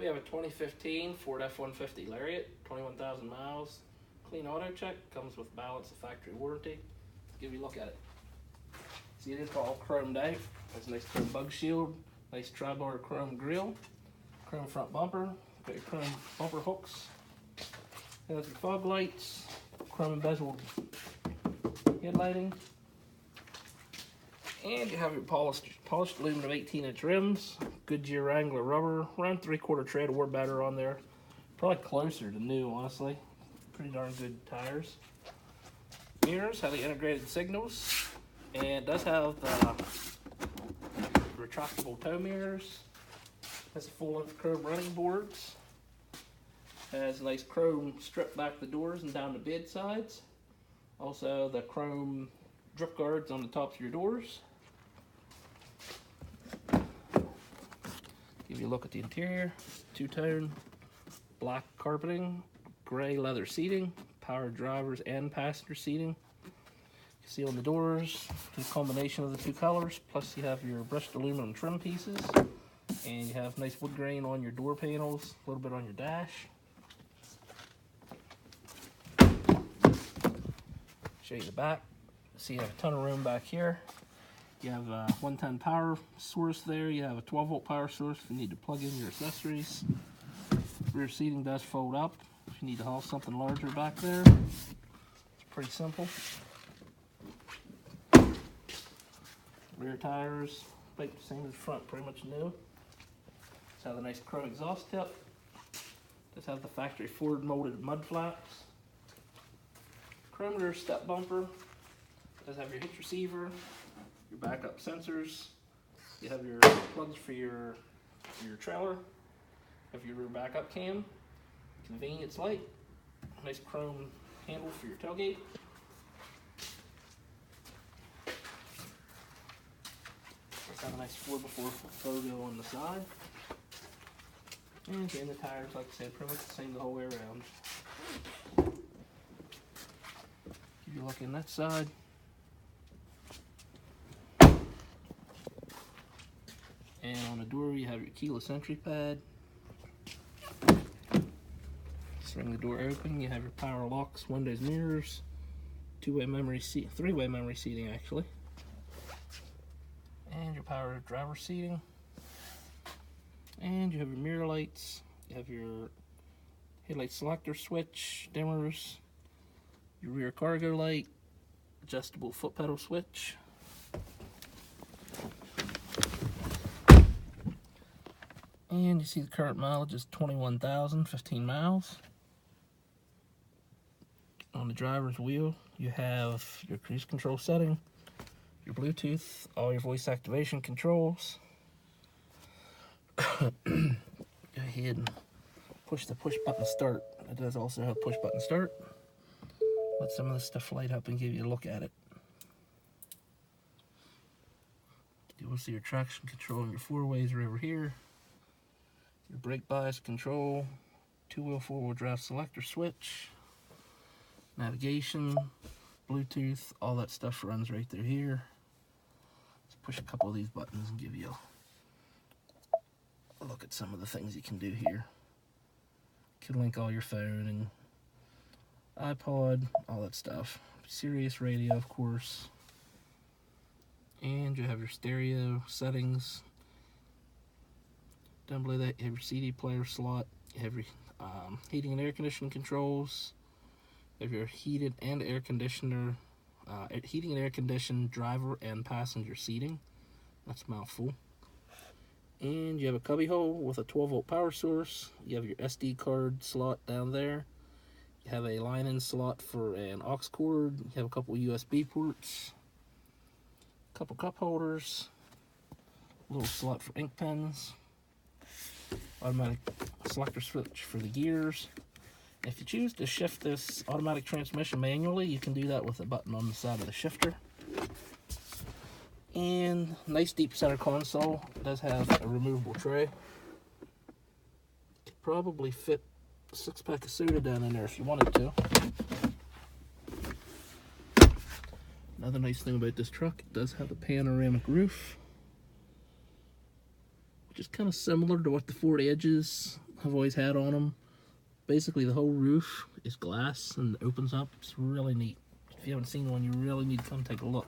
we have a 2015 Ford F-150 Lariat, 21,000 miles. Clean auto check, comes with balance of factory warranty. Let's give you a look at it. See, it is all chromed out. Has a nice chrome bug shield, nice tri-bar chrome grille, chrome front bumper, got your chrome bumper hooks. Has your fog lights, chrome embezzled headlighting, and you have your polished aluminum 18-inch rims, Goodyear Wrangler rubber, around 3/4 tread or better on there. Probably closer to new, honestly. Pretty darn good tires. Mirrors have the integrated signals, and it does have the retractable tow mirrors. Has a full-length chrome running boards. Has a nice chrome strip back the doors and down the bed sides. Also the chrome drip guards on the tops of your doors. Give you a look at the interior. Two-tone black carpeting, gray leather seating, power drivers and passenger seating. You see on the doors the combination of the two colors, plus you have your brushed aluminum trim pieces, and you have nice wood grain on your door panels, a little bit on your dash. Show you the back. See, you have a ton of room back here. You have a 110 power source there. You have a 12-volt power source if you need to plug in your accessories. Rear seating does fold up if you need to haul something larger back there. It's pretty simple. Rear tires, like the same as the front, pretty much new. Just have the nice chrome exhaust tip. Just have the factory Ford molded mud flaps. Chrome rear step bumper. Does have your hitch receiver, your backup sensors. You have your plugs for your trailer. Have your rear backup cam. Convenience light. Nice chrome handle for your tailgate. Have a nice 4x4 photo on the side. And again, the tires, like I said, pretty much the same the whole way around. Give you a look in that side. And on the door, you have your keyless entry pad. Swing the door open. You have your power locks, windows, mirrors, three-way memory seating actually. And your power driver seating, and you have your mirror lights, you have your headlight selector switch, dimmers, your rear cargo light, adjustable foot pedal switch, and you see the current mileage is 21,015 miles. On the driver's wheel you have your cruise control setting, your Bluetooth, all your voice activation controls. Go ahead and push the push button start. It does also have push button start. Let some of this stuff light up and give you a look at it. You will see your traction control and your four-ways are over here. Your brake bias control, two-wheel four-wheel drive selector switch, navigation, Bluetooth, all that stuff runs right through here. Let's push a couple of these buttons and give you a look at some of the things you can do here. You can link all your phone and iPod, all that stuff. Sirius radio, of course. And you have your stereo settings. Down below that, you have your CD player slot. You have your heating and air conditioning controls. You have your heated and air conditioner, heating and air conditioned driver and passenger seating. That's a mouthful. And you have a cubby hole with a 12-volt power source. You have your SD card slot down there. You have a line-in slot for an aux cord. You have a couple USB ports. A couple cup holders. A little slot for ink pens. Automatic selector switch for the gears. If you choose to shift this automatic transmission manually, you can do that with a button on the side of the shifter. And nice deep center console. It does have a removable tray. Could probably fit a 6-pack of soda down in there if you wanted to. Another nice thing about this truck, it does have a panoramic roof, which is kind of similar to what the Ford Edges I've always had on them. Basically, the whole roof is glass and opens up. It's really neat. If you haven't seen one, you really need to come take a look.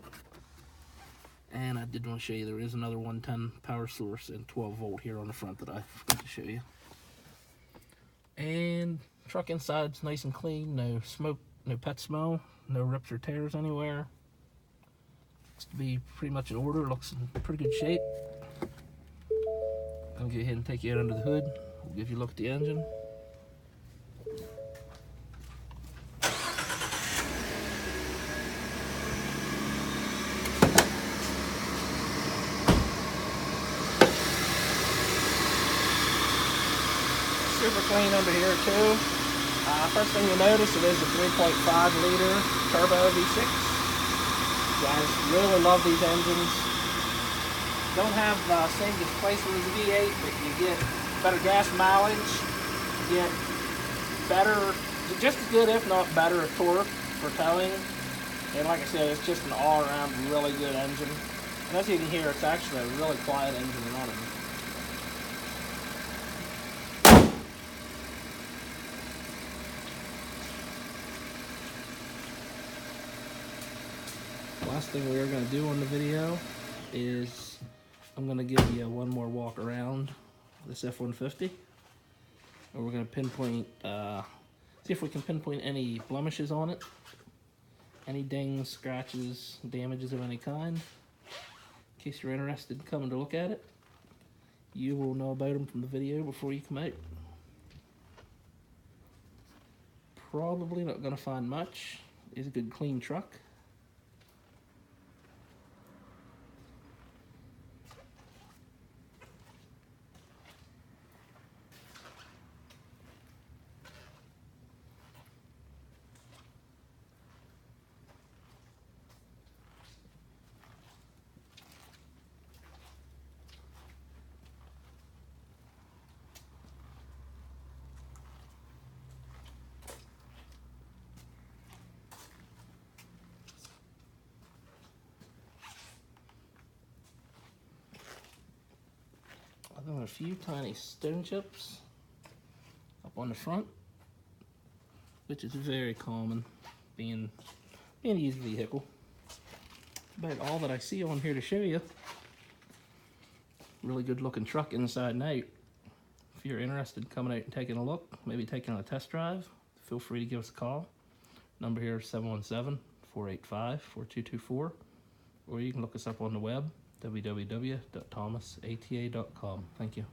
And I did want to show you, there is another 110 power source and 12 volt here on the front that I forgot to show you. And truck inside's nice and clean, no smoke, no pet smell, no rips or tears anywhere. Looks to be pretty much in order, looks in pretty good shape. I'll go ahead and take you out under the hood. We'll give you a look at the engine. Super clean under here too. First thing you'll notice, it is a 3.5 liter turbo V6. Guys really love these engines. Don't have the same displacement as a V8, but you get better gas mileage. You get better, just as good if not better torque for towing. And like I said, it's just an all-around really good engine. And as you can hear, it's actually a really quiet engine running. Last thing we are going to do on the video is I'm going to give you one more walk around this F-150, and we're going to pinpoint, see if we can pinpoint any blemishes on it, any dings, scratches, damages of any kind. In case you're interested in coming to look at it, you will know about them from the video before you come out. Probably not going to find much. It's a good clean truck. A few tiny stone chips up on the front, which is very common being a used vehicle. About all that I see on here to show you. Really good looking truck inside and out. If you're interested in coming out and taking a look, maybe taking a test drive, feel free to give us a call. Number here is 717-485-4224, or you can look us up on the web, www.thomasata.com. Thank you.